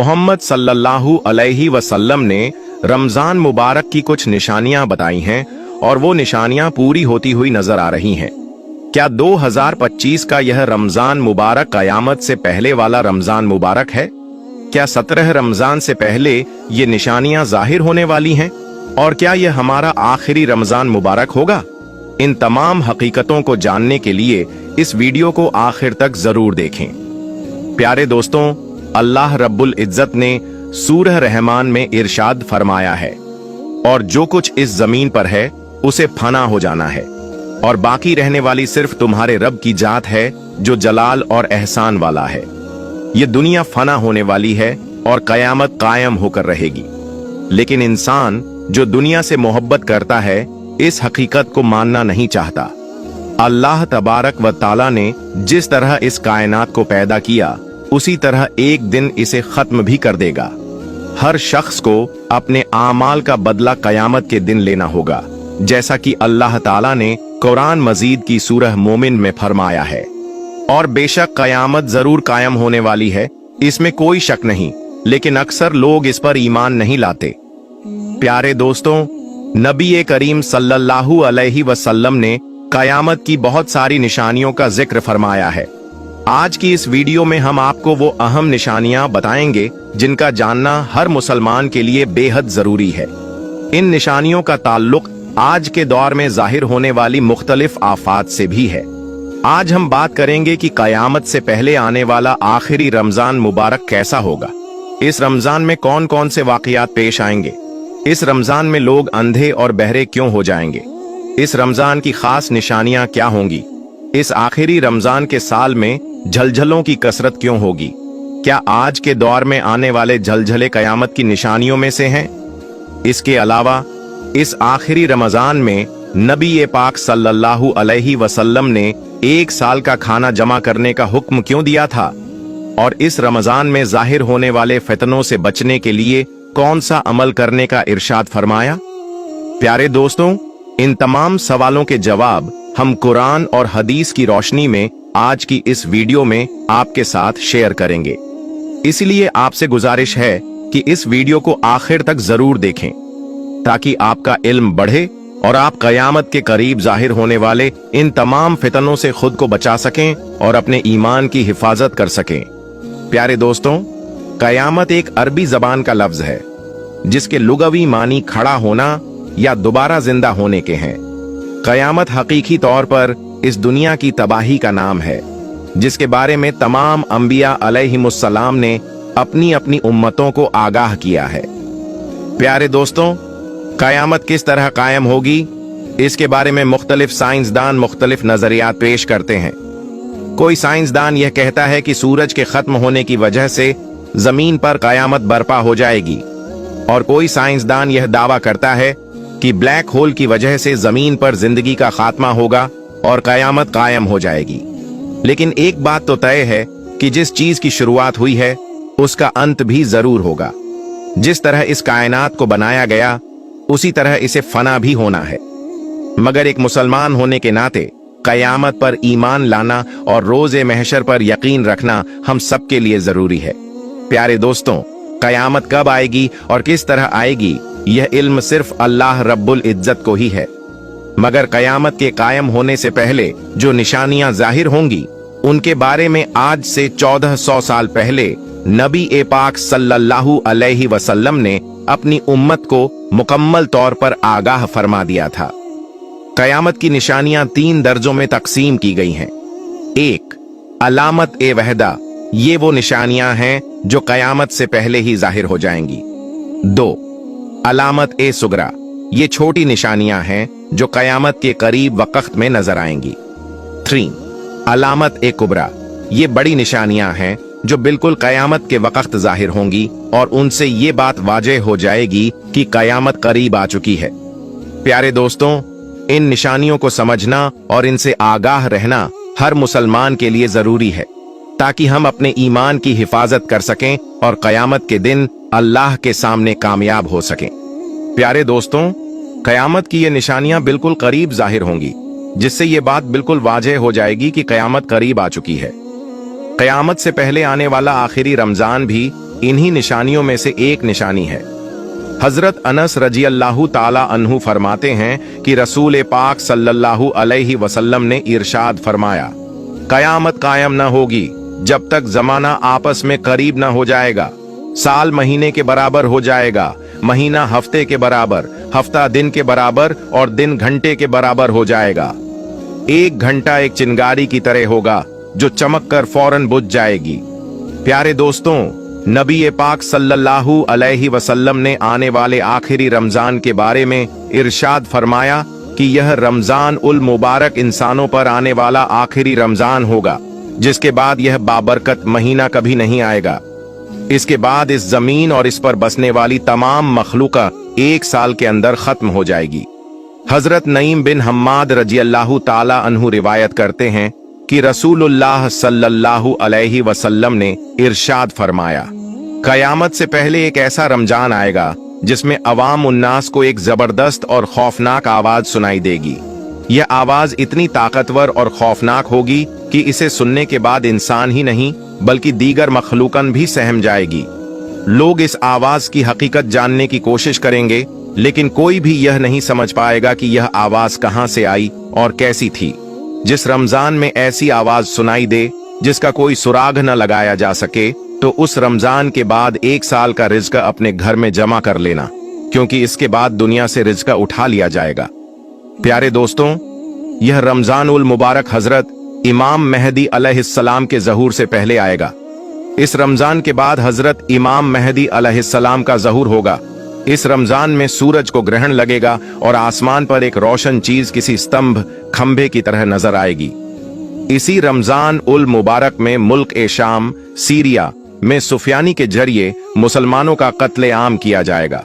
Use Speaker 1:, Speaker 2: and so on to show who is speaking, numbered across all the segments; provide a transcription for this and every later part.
Speaker 1: मोहम्मद सल्लल्लाहु अलैहि वसल्लम ने रमजान मुबारक की कुछ निशानियां बताई हैं और वो निशानियां पूरी होती हुई नजर आ रही हैं। क्या 2025 का यह रमजान मुबारक कयामत से पहले वाला रमजान मुबारक है? क्या 17 रमजान से पहले ये निशानियां जाहिर होने वाली हैं? और क्या यह हमारा आखिरी रमजान मुबारक होगा? इन तमाम हकीकतों को जानने के लिए इस वीडियो को आखिर तक जरूर देखें। प्यारे दोस्तों, अल्लाह रब्बुल इज्जत ने सूरह रहमान में इरशाद फरमाया है, और जो कुछ इस जमीन पर है उसे फना हो जाना है, और बाकी रहने वाली सिर्फ तुम्हारे रब की जात है जो जलाल और एहसान वाला है। ये दुनिया फना होने वाली है और कयामत कायम होकर रहेगी, लेकिन इंसान जो दुनिया से मोहब्बत करता है इस हकीकत को मानना नहीं चाहता। अल्लाह तबारक व ताला ने जिस तरह इस कायनात को पैदा किया उसी तरह एक दिन इसे खत्म भी कर देगा। हर शख्स को अपने आमाल का बदला कयामत के दिन लेना होगा, जैसा कि अल्लाह ताला ने कुरान मजीद की सूरह मोमिन में फरमाया है। और बेशक कयामत जरूर कायम होने वाली है, इसमें कोई शक नहीं, लेकिन अक्सर लोग इस पर ईमान नहीं लाते। प्यारे दोस्तों, नबी करीम सल्लल्लाहु अलैहि वसल्लम ने कयामत की बहुत सारी निशानियों का जिक्र फरमाया है। आज की इस वीडियो में हम आपको वो अहम निशानियां बताएंगे जिनका जानना हर मुसलमान के लिए बेहद जरूरी है। इन निशानियों का ताल्लुक आज के दौर में जाहिर होने वाली मुख्तलिफ आफात से भी है। आज हम बात करेंगे कि कयामत से पहले आने वाला आखिरी रमजान मुबारक कैसा होगा। इस रमजान में कौन कौन से वाकयात पेश आएंगे? इस रमजान में लोग अंधे और बहरे क्यों हो जाएंगे? इस रमजान की खास निशानियां क्या होंगी? इस आखिरी रमजान के साल में झलझलों की कसरत क्यों होगी? क्या आज के दौर में आने वाले झलझले कयामत की निशानियों में से हैं? इसके अलावा इस आखिरी रमजान में नबी पाक सल्लल्लाहु अलैहि वसल्लम ने एक साल का खाना जमा करने का हुक्म क्यों दिया था? और इस रमजान में जाहिर होने वाले फितनों से बचने के लिए कौन सा अमल करने का इरशाद फरमाया? प्यारे दोस्तों, इन तमाम सवालों के जवाब हम कुरान और हदीस की रोशनी में आज की इस वीडियो में आपके साथ शेयर करेंगे। इसलिए आपसे गुजारिश है कि इस वीडियो को आखिर तक जरूर देखें, ताकि आपका इल्म बढ़े और आप कयामत के करीब जाहिर होने वाले इन तमाम फितनों से खुद को बचा सकें और अपने ईमान की हिफाजत कर सकें। प्यारे दोस्तों, कयामत एक अरबी जबान का लफ्ज है जिसके लुगवी मानी खड़ा होना या दोबारा जिंदा होने के हैं। कयामत हकीकी तौर पर इस दुनिया की तबाही का नाम है, जिसके बारे में तमाम अंबिया अलैहिमुस्सलाम ने अपनी अपनी उम्मतों को आगाह किया है। प्यारे दोस्तों, कयामत किस तरह कायम होगी, इसके बारे में मुख्तलिफ साइंसदान मुख्तलिफ नजरियात पेश करते हैं। कोई साइंसदान यह कहता है कि सूरज के खत्म होने की वजह से जमीन पर कयामत बर्पा हो जाएगी, और कोई साइंसदान यह दावा करता है कि ब्लैक होल की वजह से जमीन पर जिंदगी का खात्मा होगा और कयामत कायम हो जाएगी। लेकिन एक बात तो तय है कि जिस चीज की शुरुआत हुई है उसका अंत भी जरूर होगा। जिस तरह इस कायनात को बनाया गया उसी तरह इसे फना भी होना है। मगर एक मुसलमान होने के नाते कयामत पर ईमान लाना और रोजे महशर पर यकीन रखना हम सबके लिए जरूरी है। प्यारे दोस्तों, कयामत कब आएगी और किस तरह आएगी, यह इल्म सिर्फ अल्लाह रब्बुल इज्जत को ही है। मगर कयामत के कायम होने से पहले जो निशानियां जाहिर होंगी उनके बारे में आज से 1400 साल पहले नबी पाक सल्लल्लाहु अलैहि वसल्लम ने अपनी उम्मत को मुकम्मल तौर पर आगाह फरमा दिया था। कयामत की निशानियां 3 दर्जों में तकसीम की गई हैं। 1. अलामत वहदा, ये वो निशानियां हैं जो कयामत से पहले ही जाहिर हो जाएंगी। 2. अलामत सुगरा, ये छोटी निशानियां हैं जो कयामत के करीब वक्त में नजर आएंगी। 3. अलामत कुबरा, ये बड़ी निशानियां हैं जो बिल्कुल कयामत के वक्त जाहिर होंगी और उनसे ये बात वाज़ेह हो जाएगी कि कयामत करीब आ चुकी है। प्यारे दोस्तों, इन निशानियों को समझना और इनसे आगाह रहना हर मुसलमान के लिए जरूरी है, ताकि हम अपने ईमान की हिफाजत कर सकें और कयामत के दिन अल्लाह के सामने कामयाब हो सकें। प्यारे दोस्तों, कयामत की ये निशानियां बिल्कुल करीब जाहिर होंगी, जिससे ये बात बिल्कुल वाज़ेह हो जाएगी कि कयामत करीब आ चुकी है। कयामत से पहले आने वाला आखिरी रमजान भी इन्हीं निशानियों में से एक निशानी है। हजरत अनस रजी अल्लाह ताला अन्हु फरमाते हैं कि रसूल पाक सल्लल्लाहु अलैहि वसल्लम ने इरशाद फरमाया, कयामत कायम न होगी जब तक जमाना आपस में करीब न हो जाएगा। साल महीने के बराबर हो जाएगा, महीना हफ्ते के बराबर, हफ्ता दिन के बराबर और दिन घंटे के बराबर हो जाएगा। एक घंटा एक चिंगारी की तरह होगा जो चमक कर फौरन बुझ जाएगी। प्यारे दोस्तों, नबी पाक सल्लल्लाहु अलैहि वसल्लम ने आने वाले आखिरी रमजान के बारे में इरशाद फरमाया कि यह रमजान उल मुबारक इंसानों पर आने वाला आखिरी रमजान होगा, जिसके बाद यह बाबरकत महीना कभी नहीं आएगा। इसके बाद इस जमीन और इस पर बसने वाली तमाम मखलूका एक साल के अंदर खत्म हो जाएगी। हजरत नईम बिन हम्माद रजी अल्लाह ताला अन्हु रिवायत करते हैं कि रसूलुल्लाह सल्लल्लाहु अलैहि वसल्लम ने इरशाद फरमाया, कयामत से पहले एक ऐसा रमजान आएगा जिसमें अवाम उन्नास को एक जबरदस्त और खौफनाक आवाज सुनाई देगी। यह आवाज इतनी ताकतवर और खौफनाक होगी कि इसे सुनने के बाद इंसान ही नहीं बल्कि दीगर मखलूकन भी सहम जाएगी। लोग इस आवाज की हकीकत जानने की कोशिश करेंगे, लेकिन कोई भी यह नहीं समझ पाएगा कि यह आवाज कहां से आई और कैसी थी। जिस रमजान में ऐसी आवाज सुनाई दे जिसका कोई सुराग न लगाया जा सके, तो उस रमजान के बाद एक साल का रिज्क अपने घर में जमा कर लेना, क्योंकि इसके बाद दुनिया से रिज्क उठा लिया जाएगा। प्यारे दोस्तों, यह रमजान उल मुबारक हजरत इमाम मेहदी अलैहिस्सलाम के ज़हूर से पहले आएगा। इस रमजान के बाद हजरत इमाम मेहदी अलैहिस्सलाम का ज़हूर होगा। इस रमजान में सूरज को ग्रहण लगेगा और आसमान पर एक रोशन चीज किसी स्तंभ खंभे की तरह नजर आएगी। इसी रमजान उल मुबारक में मुल्क ए शाम सीरिया में सुफियानी के जरिए मुसलमानों का कत्ले आम किया जाएगा।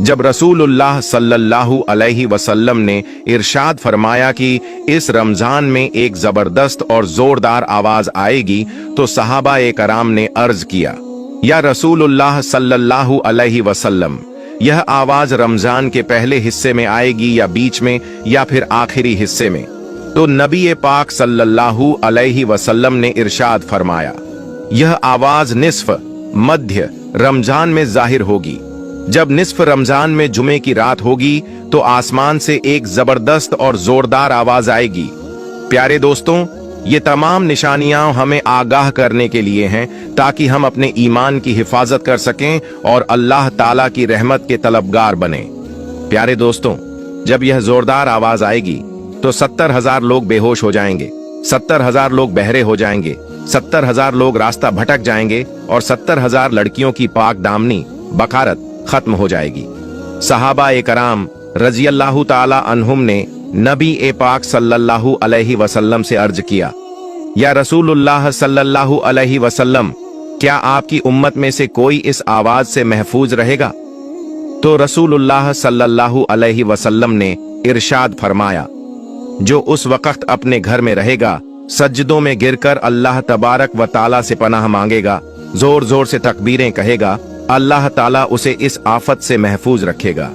Speaker 1: जब रसूलुल्लाह सल्लल्लाहु अलैहि वसल्लम ने इरशाद फरमाया कि इस रमजान में एक जबरदस्त और जोरदार आवाज आएगी, तो सहाबा ए कराम ने अर्ज किया, या रसूलुल्लाह सल्लल्लाहु अलैहि वसल्लम, यह आवाज रमजान के पहले हिस्से में आएगी या बीच में या फिर आखिरी हिस्से में? तो नबी पाक सल्लल्लाहु अलैहि वसल्लम ने इरशाद फरमाया, यह आवाज निस्फ मध्य रमजान में जाहिर होगी। जब निस्फ रमजान में जुमे की रात होगी तो आसमान से एक जबरदस्त और जोरदार आवाज आएगी। प्यारे दोस्तों, ये तमाम निशानियां हमें आगाह करने के लिए हैं ताकि हम अपने ईमान की हिफाजत कर सकें और अल्लाह ताला की रहमत के तलबगार बने। प्यारे दोस्तों, जब यह जोरदार आवाज आएगी तो 70,000 लोग बेहोश हो जाएंगे, 70,000 लोग बहरे हो जाएंगे, 70,000 लोग रास्ता भटक जाएंगे और 70,000 लड़कियों की पाक दामनी बकारत खत्म हो जाएगी। सहाबा ए कराम रजी अल्लाह ताला अन्हुम ने नबी ए पाक सल्लल्लाहु अलैहि वसल्लम से अर्ज किया, या रसूलुल्लाह सल्लल्लाहु अलैहि वसल्लम, क्या आपकी उम्मत में से कोई इस आवाज से महफूज रहेगा? तो रसूलुल्लाह सल्लल्लाहु अलैहि वसल्लम ने इरशाद फरमाया, जो उस वक्त अपने घर में रहेगा, सज्जदों में गिरकर अल्लाह तबारक व ताला से पनाह मांगेगा, जोर जोर से तकबीरें कहेगा, अल्लाह ताला उसे इस आफत से महफूज रखेगा।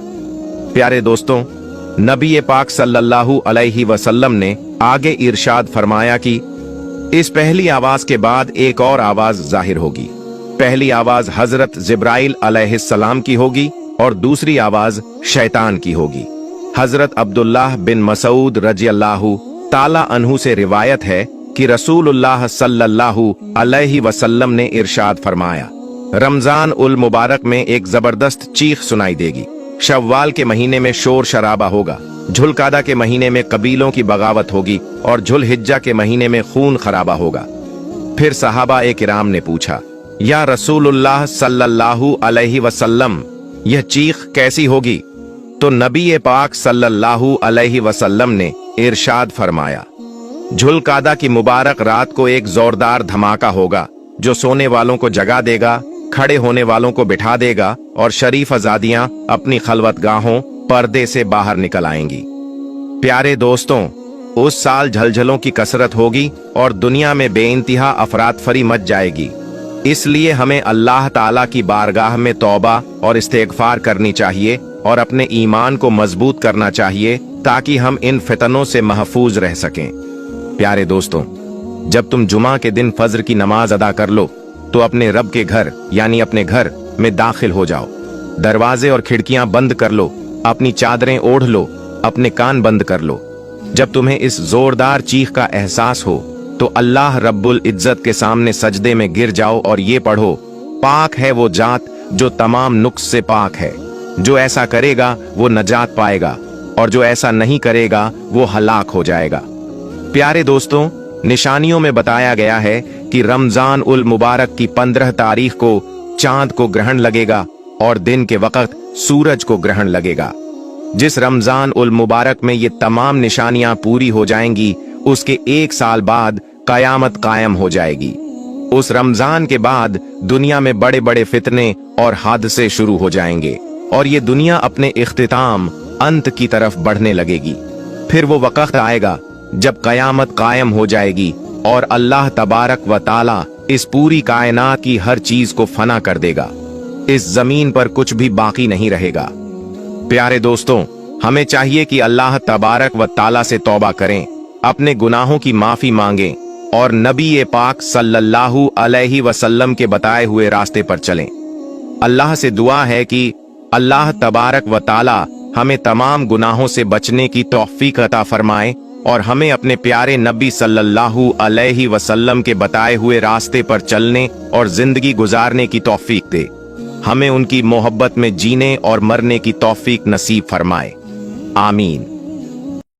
Speaker 1: प्यारे दोस्तों, नबी पाक सल्लल्लाहु अलैहि वसल्लम ने आगे इरशाद फरमाया कि इस पहली आवाज के बाद एक और आवाज जाहिर होगी। पहली आवाज हजरत जिब्राइल अलैहिस्सलाम की होगी और दूसरी आवाज शैतान की होगी। हजरत अब्दुल्लाह बिन मसूद रजी अल्लाहु ताला अन्हु से रिवायत है कि रसूलुल्लाह सल्लल्लाहु अलैहि वसल्लम ने इरशाद फरमाया, रमजान उल मुबारक में एक जबरदस्त चीख सुनाई देगी। शव्वाल के महीने में शोर शराबा होगा, झुलकादा के महीने में कबीलों की बगावत होगी और झुलहिज्जा के महीने में खून खराबा होगा। फिर सहाबा ए किराम ने पूछा, या रसूलुल्लाह सल्लल्लाहु अलैहि वसल्लम, यह चीख कैसी होगी? तो नबी पाक सल्लल्लाहु अलैहि वसल्लम ने इरशाद फरमाया, झुलकादा की मुबारक रात को एक जोरदार धमाका होगा जो सोने वालों को जगा देगा, खड़े होने वालों को बिठा देगा और शरीफ आजादियां अपनी खलवतगाहों पर्दे से बाहर निकल आएंगी। प्यारे दोस्तों, उस साल झलझलों की कसरत होगी और दुनिया में बेइंतहा अफरातफरी मच जाएगी। इसलिए हमें अल्लाह ताला की बारगाह में तौबा और इस्तिगफार करनी चाहिए और अपने ईमान को मजबूत करना चाहिए ताकि हम इन फितनों से महफूज रह सकें। प्यारे दोस्तों, जब तुम जुमा के दिन फज्र की नमाज अदा कर लो तो अपने रब के घर यानी अपने घर में दाखिल हो जाओ। दरवाजे और खिड़कियां बंद कर लो, अपनी चादरें ओढ़ लो, अपने कान बंद कर लो। जब तुम्हें इस जोरदार चीख का एहसास हो तो अल्लाह रब्बुल इज्जत के सामने सजदे में गिर जाओ और ये पढ़ो, पाक है वो जात जो तमाम नुक्स से पाक है। जो ऐसा करेगा वो नजात पाएगा और जो ऐसा नहीं करेगा वो हलाक हो जाएगा। प्यारे दोस्तों, निशानियों में बताया गया है कि रमजान उल मुबारक की 15 तारीख को चांद को ग्रहण लगेगा और दिन के वक्त सूरज को ग्रहण लगेगा। जिस रमजान उल मुबारक में ये तमाम निशानियां पूरी हो जाएंगी, उसके 1 साल बाद कयामत कायम हो जाएगी। उस रमजान के बाद दुनिया में बड़े बड़े फितने और हादसे शुरू हो जाएंगे और ये दुनिया अपने इख्तिताम अंत की तरफ बढ़ने लगेगी। फिर वो वक्त आएगा जब कयामत कायम हो जाएगी और अल्लाह तबारक व ताला इस पूरी कायनात की हर चीज को फना कर देगा। इस जमीन पर कुछ भी बाकी नहीं रहेगा। प्यारे दोस्तों, हमें चाहिए कि अल्लाह तबारक व ताला से तौबा करें, अपने गुनाहों की माफी मांगें और नबी पाक सल्लल्लाहु अलैहि वसल्लम के बताए हुए रास्ते पर चलें। अल्लाह से दुआ है कि अल्लाह तबारक व ताला हमें तमाम गुनाहों से बचने की तौफीक अता फरमाए और हमें अपने प्यारे नबी सल्लल्लाहु अलैहि वसल्लम के बताए हुए रास्ते पर चलने और जिंदगी गुजारने की तौफीक दे। हमें उनकी मोहब्बत में जीने और मरने की तौफीक नसीब फरमाए। आमीन।